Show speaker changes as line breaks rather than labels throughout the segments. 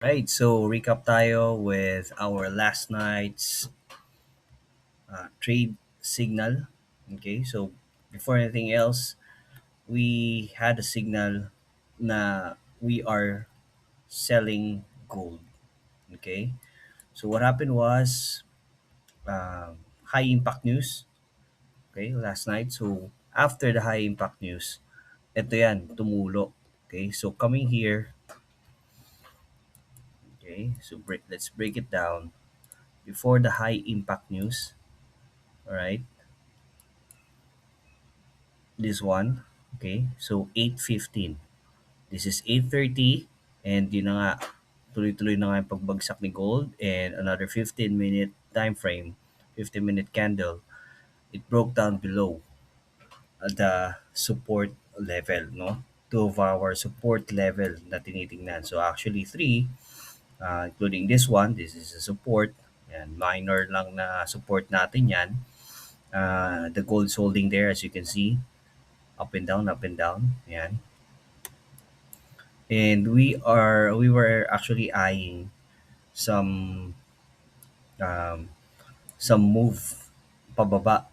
Right, so recap tayo with our last night's trade signal. Okay, so before anything else, we had a signal na we are selling gold. Okay, so what happened was high impact news. Okay, last night. So after the high impact news, ito yan, tumulo. Okay, so coming here, okay, so let's break it down. Before the high impact news, all right, this one, okay, so 8:15. This is 8:30 and yun na nga, tuloy-tuloy na nga yung pagbagsak ni gold and another 15-minute time frame, 15-minute candle, it broke down below the support level, no? Two of our support level na tinitingnan. So actually three, including this one, this is a support. Yan, minor lang na support natin yan. The gold's holding there as you can see, up and down, up and down. Yan. And we were actually eyeing some um, some move pababa,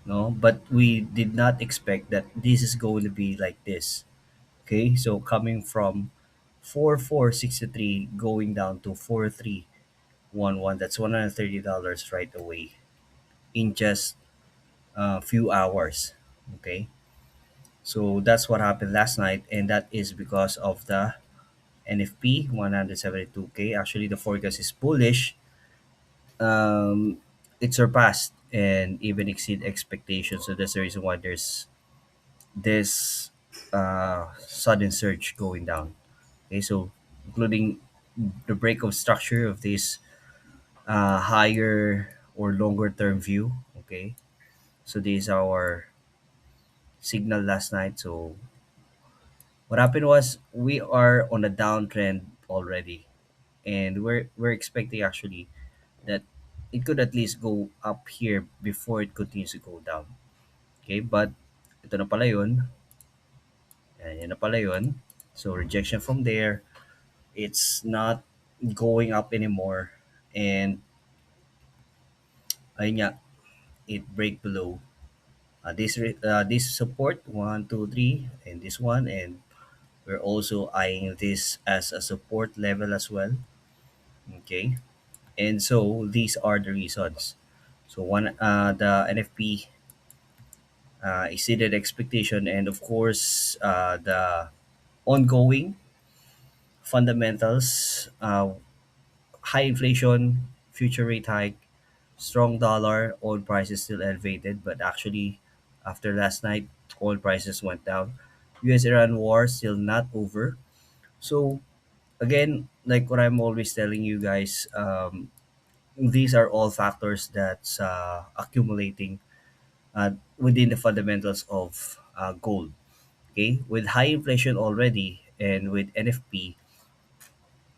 no, but we did not expect that this is going to be like this. Okay, so coming from 4463 going down to 4311, that's $130 right away in just a few hours. Okay, so that's what happened last night, and that is because of the NFP 172K. Actually, the forecast is bullish. Um, it surpassed and even exceed expectations. So that's the reason why there's this sudden surge going down. Okay, so including the break of structure of this higher or longer term view. Okay, so this is our signal last night. So what happened was we are on a downtrend already, and we're expecting actually that it could at least go up here before it continues to go down. Okay, but ito na pala yun. Yan na pala yun. So rejection from there. It's not going up anymore. And ayun nga, it break below. This support, one, two, three, and this one. And we're also eyeing this as a support level as well. Okay. And so these are the reasons. So one, the NFP exceeded expectation, and of course, the ongoing fundamentals, high inflation, future rate hike, strong dollar, oil prices still elevated, but actually, after last night, oil prices went down. U.S. Iran war still not over. So again, like what I'm always telling you guys, these are all factors that's accumulating within the fundamentals of gold. Okay, with high inflation already and with NFP,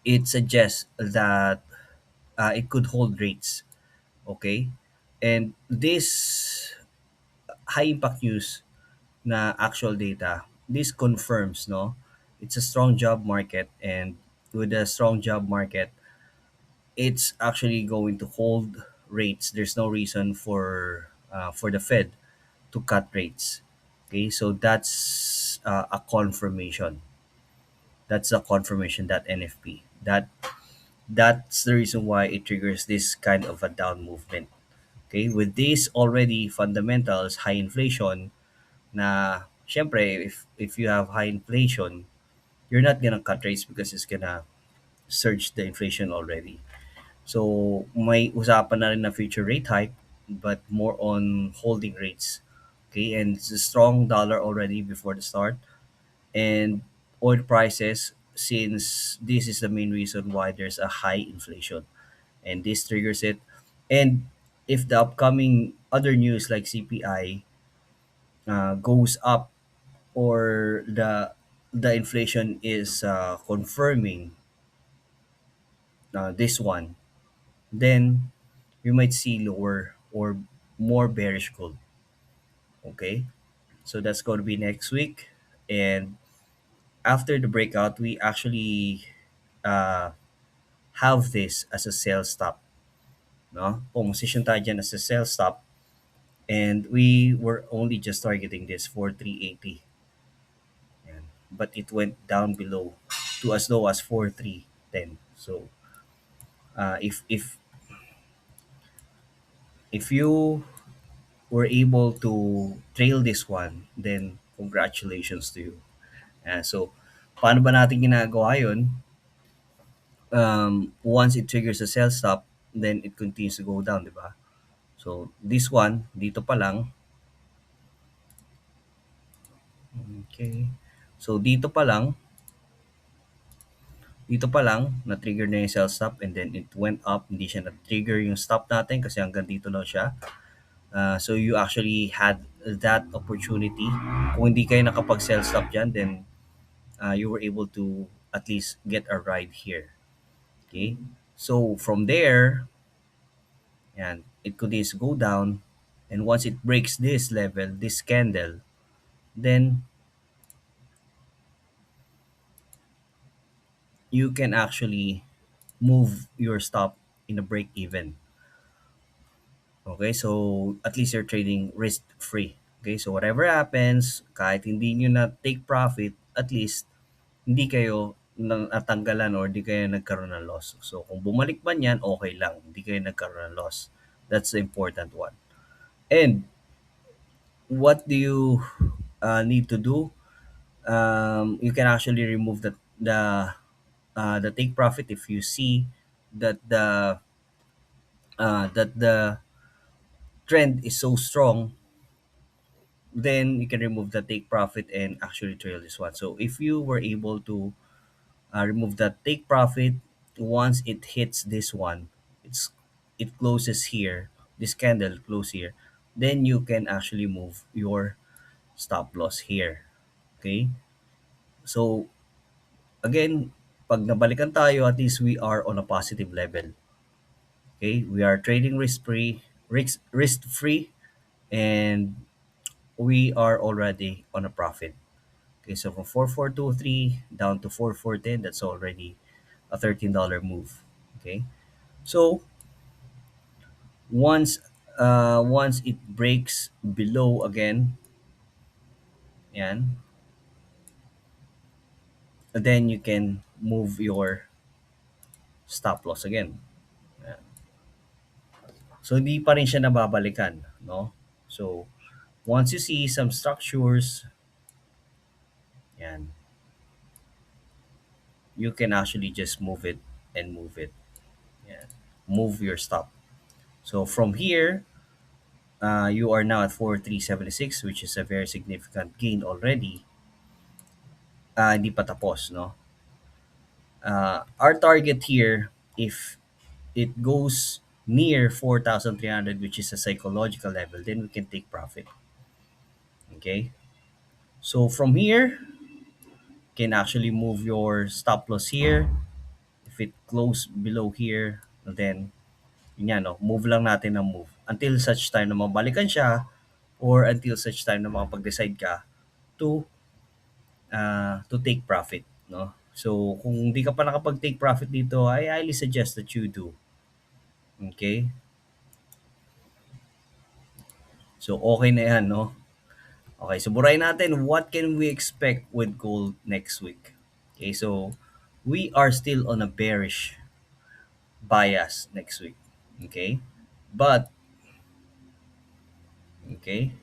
it suggests that it could hold rates. Okay, and this high impact news na actual data, this confirms, no, it's a strong job market, and with a strong job market, it's actually going to hold rates. There's no reason for the Fed to cut rates. Okay, so that's a confirmation. That's a confirmation that NFP. That's the reason why it triggers this kind of a down movement. Okay, with these already fundamentals, high inflation, na syempre if you have high inflation, you're not gonna cut rates because it's gonna surge the inflation already. So may usapan na rin na future rate hike, but more on holding rates. Okay, and it's a strong dollar already before the start, and oil prices, since this is the main reason why there's a high inflation, and this triggers it. And if the upcoming other news like CPI goes up, or the inflation is confirming this one, then we might see lower or more bearish gold. Okay, so that's going to be next week. And after the breakout, we actually uh, have this as a sell stop, no? Position tayo dyan as a sell stop, and we were only just targeting this for 380. Yan. But it went down below to as low as 4310. So if you were able to trail this one, then congratulations to you. So paano ba natin ginagawa yun? Once it triggers a sell stop, then it continues to go down, di ba? So this one, okay. So dito pa lang, na-trigger na yung sell stop, and then it went up, hindi siya na-trigger yung stop natin kasi hanggang dito lang siya. So you actually had that opportunity. Kung hindi kayo nakapag-sell stop dyan, then you were able to at least get a ride here. Okay? So from there, and it continues to go down, and once it breaks this level, this candle, then you can actually move your stop in a break even. Okay, so at least you're trading risk free. Okay, so whatever happens, kahit hindi nyo na take profit, at least hindi kayo natanggalan or hindi kayo nagkaroon ng loss. So kung bumalik man yan, okay lang. Hindi kayo nagkaroon ng loss. That's the important one. And what do you need to do? You can actually remove the take profit if you see that the trend is so strong. Then you can remove the take profit and actually trail this one. So if you were able to remove the take profit once it hits this one, it closes here, this candle close here, then you can actually move your stop loss here. Okay, so again, pag nabalikan tayo, at least we are on a positive level. Okay, we are trading risk free, and we are already on a profit. Okay, so from 4423 down to 4410, that's already a $13 move. Okay, so once it breaks below again, yan, then you can move your stop loss again. Yan. So hindi pa rin siya nababalikan, no? So once you see some structures, yan, you can actually just move it and move it. Yan. Move your stop. So from here, you are now at 4376, which is a very significant gain already. Hindi pa tapos, no? Our target here, if it goes near 4,300, which is a psychological level, then we can take profit. Okay? So from here, you can actually move your stop loss here. If it close below here, then yun yan, no? Move lang natin ng move. Until such time na mabalikan siya, or until such time na makapag-decide ka to take profit, no? So kung hindi ka pa nakapag-take profit dito, I highly suggest that you do. Okay? So okay na yan, no? Okay, so burahin natin, what can we expect with gold next week? Okay, so we are still on a bearish bias next week. Okay? But okay,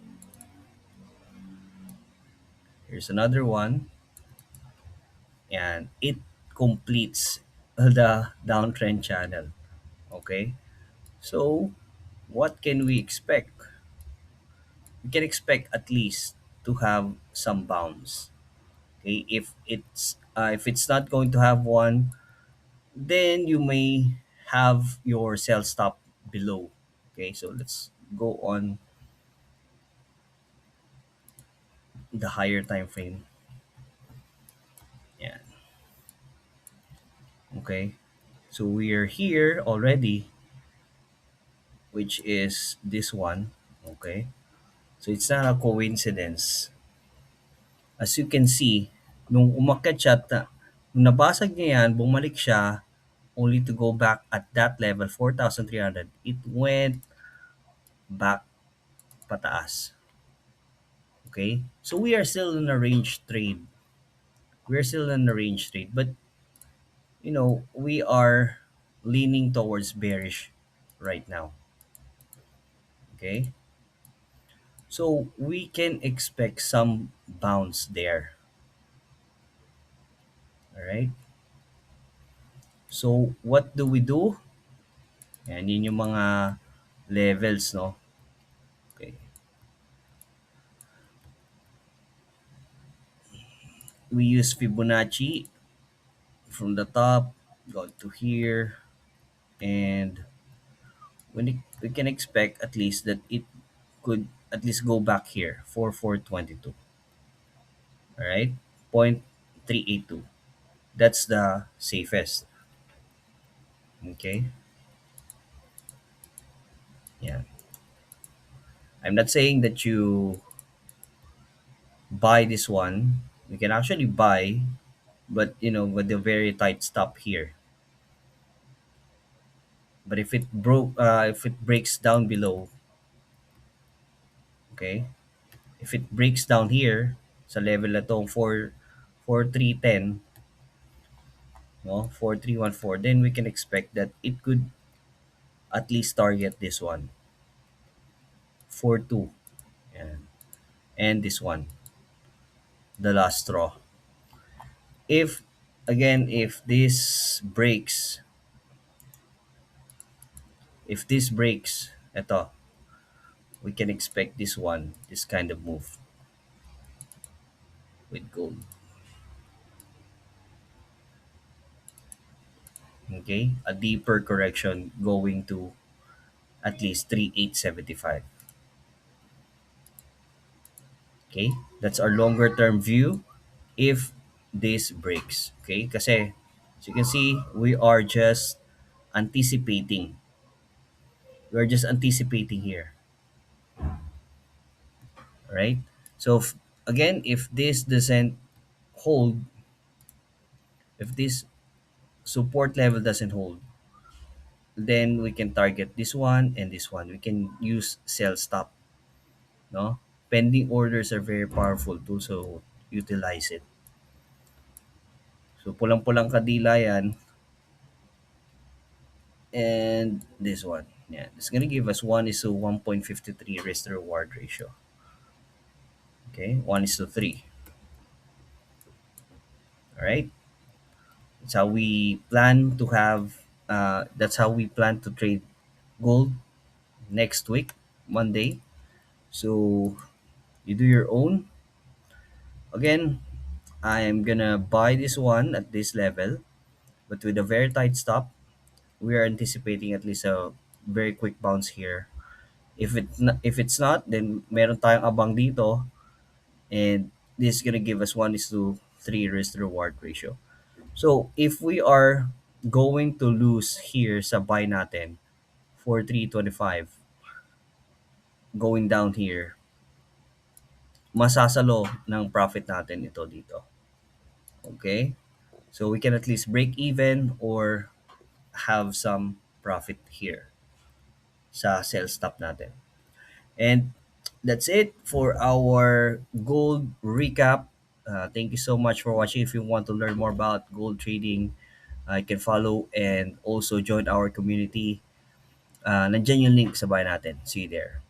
here's another one, and it completes the downtrend channel. Okay? So what can we expect? We can expect at least to have some bounce. Okay, if it's not going to have one, then you may have your sell stop below. Okay, so let's go on the higher time frame. Yeah. Okay, so we are here already, which is this one. Okay, so it's not a coincidence. As you can see, nung umakyat siya, nung nabasag niya yan, bumalik siya only to go back at that level 4,300. It went back pataas. Okay, so we are still in a range trade. We're still in a range trade, but we are leaning towards bearish right now. Okay, so we can expect some bounce there. All right, so what do we do? Yan, yun yung mga levels, no? Okay, we use Fibonacci from the top, go to here, and we can expect at least that it could at least go back here for 422. All right, 0.382. That's the safest. Okay, yeah. I'm not saying that you buy this one. You can actually buy, but with a very tight stop here. But if it breaks down below, okay, if it breaks down here sa level na to 4310, no, 4314, then we can expect that it could at least target this one, 42, and this one, the last straw. If again, if this breaks, ito, we can expect this kind of move with gold. Okay, a deeper correction going to at least 3875. Okay, that's our longer term view if this breaks. Okay, kasi as you can see, anticipating. We are just anticipating here, right? So again, if this doesn't hold, if this support level doesn't hold, then we can target this one and this one. We can use sell stop, no? Pending orders are very powerful too, so utilize it. So pulang-pulang kadila yan, and this one. Yeah, it's gonna give us 1 is to 1.53 risk to reward ratio. Okay, 1 is to 3. All right. That's how we plan to have. That's how we plan to trade gold next week, Monday. So you do your own. Again, I am gonna buy this one at this level, but with a very tight stop. We are anticipating at least a very quick bounce here. If it's not, then meron tayong abang dito, and this is gonna give us 1 is to 3 risk to reward ratio. So if we are going to lose here sa buy natin for 325 going down here, masasalo ng profit natin ito dito. Okay? So we can at least break even or have some profit here sa sell stop natin. And that's it for our gold recap. Thank you so much for watching. If you want to learn more about gold trading, you can follow and also join our community. Nandyan yung link sa bahay natin. See you there.